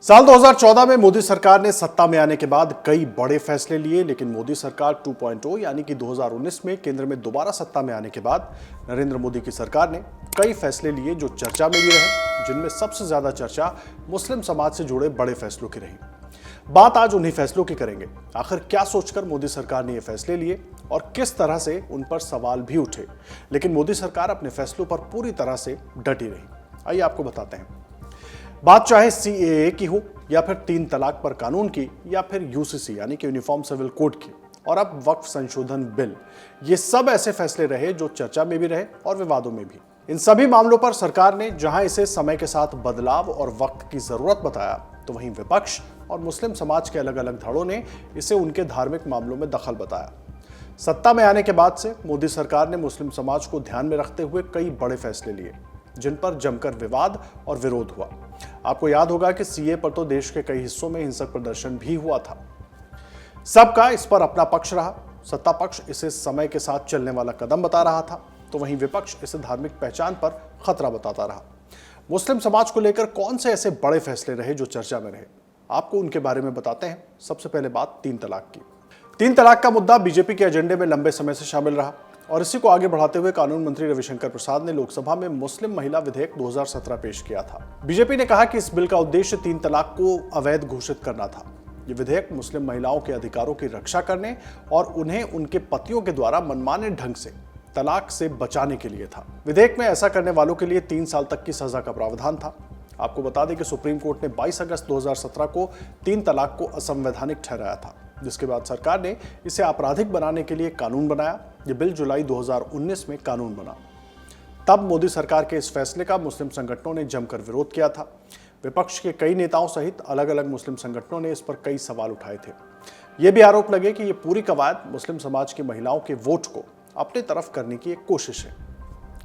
साल 2014 में मोदी सरकार ने सत्ता में आने के बाद कई बड़े फैसले लिए, लेकिन मोदी सरकार 2.0 यानी कि 2019 में केंद्र में दोबारा सत्ता में आने के बाद नरेंद्र मोदी की सरकार ने कई फैसले लिए जो चर्चा में भी रहे, जिनमें सबसे ज्यादा चर्चा मुस्लिम समाज से जुड़े बड़े फैसलों की रही। बात आज उन्हीं फैसलों की करेंगे। आखिर क्या सोचकर मोदी सरकार ने ये फैसले लिए और किस तरह से उन पर सवाल भी उठे, लेकिन मोदी सरकार अपने फैसलों पर पूरी तरह से डटी रही। आइए आपको बताते हैं। बात चाहे सीएए की हो या फिर 3 तलाक पर कानून की या फिर यूसीसी यानी कि यूनिफॉर्म सिविल कोड की, और अब वक्फ संशोधन बिल, ये सब ऐसे फैसले रहे जो चर्चा में भी रहे और विवादों में भी। इन सभी मामलों पर सरकार ने जहां इसे समय के साथ बदलाव और वक्त की जरूरत बताया, तो वहीं विपक्ष और मुस्लिम समाज के अलग अलग धड़ों ने इसे उनके धार्मिक मामलों में दखल बताया। सत्ता में आने के बाद से मोदी सरकार ने मुस्लिम समाज को ध्यान में रखते हुए कई बड़े फैसले लिए, जिन पर जमकर विवाद और विरोध हुआ। आपको याद होगा कि सीए पर तो देश के कई हिस्सों में हिंसक प्रदर्शन भी हुआ था। सबका इस पर अपना पक्ष रहा। सत्ता पक्ष इसे समय के साथ चलने वाला कदम बता रहा था, तो वहीं विपक्ष इसे धार्मिक पहचान पर खतरा बताता रहा। मुस्लिम समाज को लेकर कौन से ऐसे बड़े फैसले रहे जो चर्चा में रहे, आपको उनके बारे में बताते हैं। सबसे पहले बात 3 तलाक की। 3 तलाक का मुद्दा बीजेपी के एजेंडे में लंबे समय से शामिल रहा और इसी को आगे बढ़ाते हुए कानून मंत्री रविशंकर प्रसाद ने लोकसभा में मुस्लिम महिला विधेयक 2017 पेश किया था। बीजेपी ने कहा कि इस बिल का उद्देश्य 3 तलाक को अवैध घोषित करना था। ये विधेयक मुस्लिम महिलाओं के अधिकारों की रक्षा करने और उन्हें उनके पतियों के द्वारा मनमाने ढंग से तलाक से बचाने के लिए था। विधेयक में ऐसा करने वालों के लिए 3 साल तक की सजा का प्रावधान था। आपको बता दें कि सुप्रीम कोर्ट ने 22 अगस्त 2017 को 3 तलाक को असंवैधानिक ठहराया था, जिसके बाद सरकार ने इसे आपराधिक बनाने के लिए कानून बनाया। ये बिल जुलाई 2019 में कानून बना। तब मोदी सरकार के इस फैसले का मुस्लिम संगठनों ने जमकर विरोध किया था। विपक्ष के कई नेताओं सहित अलग अलग मुस्लिम संगठनों ने इस पर कई सवाल उठाए थे। ये भी आरोप लगे कि ये पूरी कवायद मुस्लिम समाज की महिलाओं के वोट को अपनी तरफ करने की एक कोशिश है।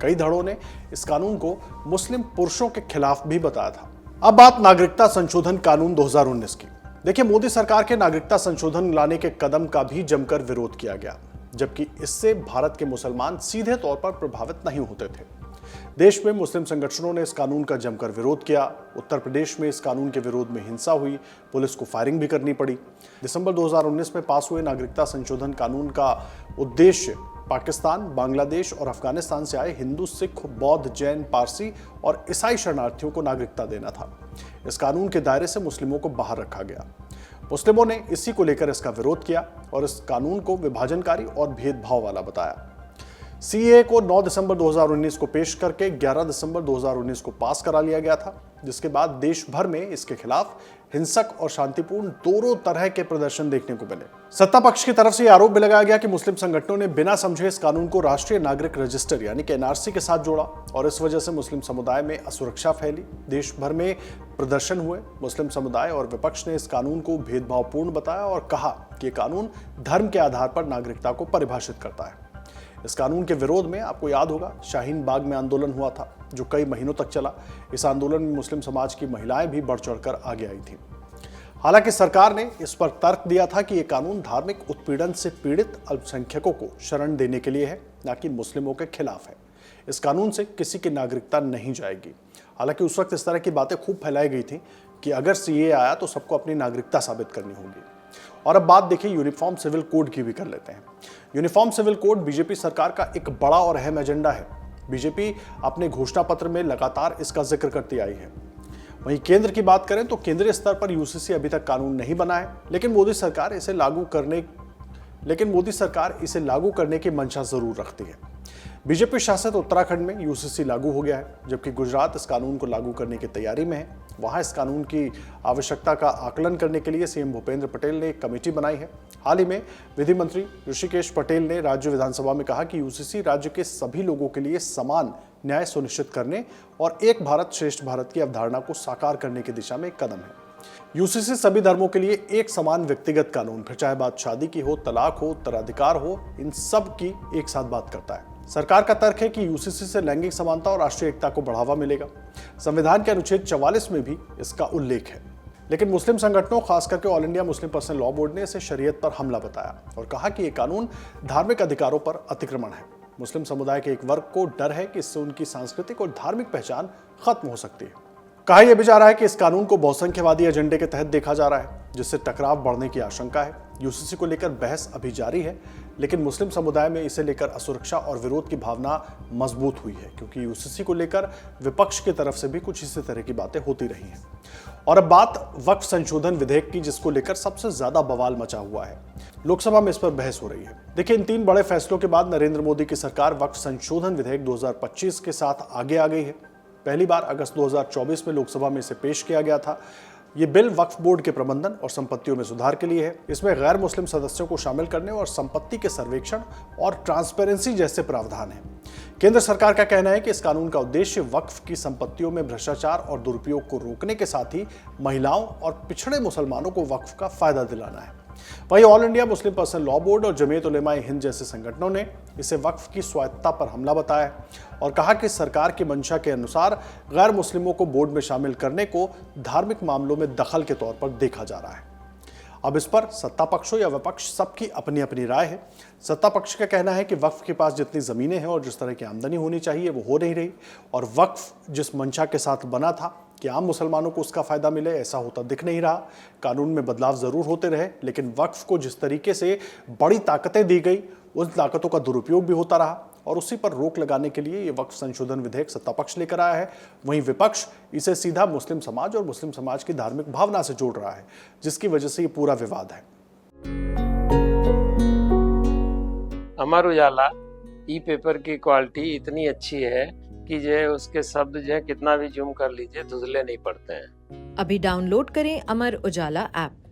कई धड़ों ने इस कानून को मुस्लिम पुरुषों के खिलाफ भी बताया था। अब बात नागरिकता संशोधन कानून 2019 की। देखिए, मोदी सरकार के नागरिकता संशोधन लाने के कदम का भी जमकर विरोध किया गया, जबकि इससे भारत के मुसलमान सीधे तौर पर प्रभावित नहीं होते थे। देश में मुस्लिम संगठनों ने इस कानून का जमकर विरोध किया। उत्तर प्रदेश में इस कानून के विरोध में हिंसा हुई, पुलिस को फायरिंग भी करनी पड़ी। दिसंबर 2019 में पास हुए नागरिकता संशोधन कानून का उद्देश्य पाकिस्तान, बांग्लादेश और अफगानिस्तान से आए हिंदू, सिख, बौद्ध, जैन, पारसी और ईसाई शरणार्थियों को नागरिकता देना था। इस कानून के दायरे से मुस्लिमों को बाहर रखा गया। मुस्लिमों ने इसी को लेकर इसका विरोध किया और इस कानून को विभाजनकारी और भेदभाव वाला बताया। सीएए को 9 दिसंबर 2019 को पेश करके 11 दिसंबर 2019 को पास करा लिया गया था, जिसके बाद देश भर में इसके खिलाफ हिंसक और शांतिपूर्ण दोनों तरह के प्रदर्शन देखने को मिले। सत्ता पक्ष की तरफ से यह आरोप भी लगाया गया कि मुस्लिम संगठनों ने बिना समझे इस कानून को राष्ट्रीय नागरिक रजिस्टर यानी कि एनआरसी के साथ जोड़ा और इस वजह से मुस्लिम समुदाय में असुरक्षा फैली। देश भर में प्रदर्शन हुए। मुस्लिम समुदाय और विपक्ष ने इस कानून को भेदभावपूर्ण बताया और कहा कि यह कानून धर्म के आधार पर नागरिकता को परिभाषित करता है। इस कानून के विरोध में आपको याद होगा शाहीन बाग में आंदोलन हुआ था, जो कई महीनों तक चला। इस आंदोलन में मुस्लिम समाज की महिलाएं भी बढ़ चढ़कर आगे आई थीं। हालांकि सरकार ने इस पर तर्क दिया था कि यह कानून धार्मिक उत्पीड़न से पीड़ित अल्पसंख्यकों को शरण देने के लिए है, न कि मुस्लिमों के खिलाफ है। इस कानून से किसी की नागरिकता नहीं जाएगी। हालांकि उस वक्त इस तरह की बातें खूब फैलाई गई थी कि अगर सीए आया तो सबको अपनी नागरिकता साबित करनी होगी। और अब बात देखिए यूनिफॉर्म सिविल कोड की भी कर लेते हैं। यूनिफॉर्म सिविल कोड बीजेपी सरकार का एक बड़ा और अहम एजेंडा है। बीजेपी अपने घोषणा पत्र में लगातार इसका जिक्र करती आई है। वहीं केंद्र की बात करें तो केंद्रीय स्तर पर यूसीसी अभी तक कानून नहीं बना है, लेकिन मोदी सरकार इसे लागू करने की मंशा जरूर रखती है। बीजेपी शासित उत्तराखंड में यूसीसी लागू हो गया है, जबकि गुजरात इस कानून को लागू करने की तैयारी में है। वहां इस कानून की आवश्यकता का आकलन करने के लिए सीएम भूपेंद्र पटेल ने एक कमेटी बनाई है। हाल ही में विधि मंत्री ऋषिकेश पटेल ने राज्य विधानसभा में कहा कि यूसीसी राज्य के सभी लोगों के लिए समान न्याय सुनिश्चित करने और एक भारत श्रेष्ठ भारत की अवधारणा को साकार करने की दिशा में एक कदम है। यूसीसी सभी धर्मों के लिए एक समान व्यक्तिगत कानून, फिर चाहे बात शादी की हो, तलाक हो, उत्तराधिकार हो, इन सब की एक साथ बात करता है। सरकार का तर्क है कि यूसीसी से लैंगिक समानता और राष्ट्रीय एकता को बढ़ावा मिलेगा। संविधान के अनुच्छेद 44 में भी इसका उल्लेख है। लेकिन मुस्लिम संगठनों, खास करके all India Muslim personal law board ने इसे शरीयत पर हमला बताया और कहा कि यह कानून धार्मिक अधिकारों पर अतिक्रमण है। मुस्लिम समुदाय के एक वर्ग को डर है कि इससे उनकी सांस्कृतिक और धार्मिक पहचान खत्म हो सकती है। कहा यह भी जा रहा है कि इस कानून को बहुसंख्यवादी एजेंडे के तहत देखा जा रहा है, जिससे टकराव बढ़ने की आशंका है। यूसीसी को लेकर बहस अभी जारी है, लेकिन मुस्लिम समुदाय में इसे लेकर असुरक्षा और विरोध की भावना मजबूत हुई है, क्योंकि यूसीसी को लेकर विपक्ष की तरफ से भी कुछ इसी तरह की बातें होती रही हैं। और अब बात वक्फ संशोधन विधेयक की, जिसको लेकर सबसे ज्यादा बवाल मचा हुआ है। लोकसभा में इस पर बहस हो रही है। देखिए, इन 3 बड़े फैसलों के बाद नरेंद्र मोदी की सरकार वक्फ संशोधन विधेयक 2025 के साथ आगे आ गई है। पहली बार अगस्त 2024 में लोकसभा में इसे पेश किया गया था। ये बिल वक्फ बोर्ड के प्रबंधन और संपत्तियों में सुधार के लिए है। इसमें गैर मुस्लिम सदस्यों को शामिल करने और संपत्ति के सर्वेक्षण और ट्रांसपेरेंसी जैसे प्रावधान हैं। केंद्र सरकार का कहना है कि इस कानून का उद्देश्य वक्फ की संपत्तियों में भ्रष्टाचार और दुरुपयोग को रोकने के साथ ही महिलाओं और पिछड़े मुसलमानों को वक्फ का फायदा दिलाना है। वहीं all India Muslim personal law board और जमीयत उलेमा हिंद जैसे संगठनों ने इसे वक्फ की स्वायत्तता पर हमला बताया है और कहा कि सरकार की मंशा के अनुसार गैर मुस्लिमों को बोर्ड में शामिल करने को धार्मिक मामलों में दखल के तौर पर देखा जा रहा है। अब इस पर सत्ता पक्ष हो या विपक्ष, सबकी अपनी अपनी राय है। सत्ता पक्ष का कहना है कि वक्फ के पास जितनी जमीनें हैं और जिस तरह की आमदनी होनी चाहिए वो हो नहीं रही, और वक्फ जिस मंशा के साथ बना था कि आम मुसलमानों को उसका फायदा मिले, ऐसा होता दिख नहीं रहा। कानून में बदलाव जरूर होते रहे, लेकिन वक्फ को जिस तरीके से बड़ी ताकतें दी गई, उन ताकतों का दुरुपयोग भी होता रहा, और उसी पर रोक लगाने के लिए ये वक्फ संशोधन विधेयक सत्ता पक्ष लेकर आया है। वहीं विपक्ष इसे सीधा मुस्लिम समाज और मुस्लिम समाज की धार्मिक भावना से जोड़ रहा है, जिसकी वजह से ये पूरा विवाद है। अमर उजाला ई पेपर की क्वालिटी इतनी अच्छी है कि जो उसके शब्द जो है कितना भी जूम कर लीजिए धुंधले नहीं पड़ते हैं। अभी डाउनलोड करें अमर उजाला ऐप।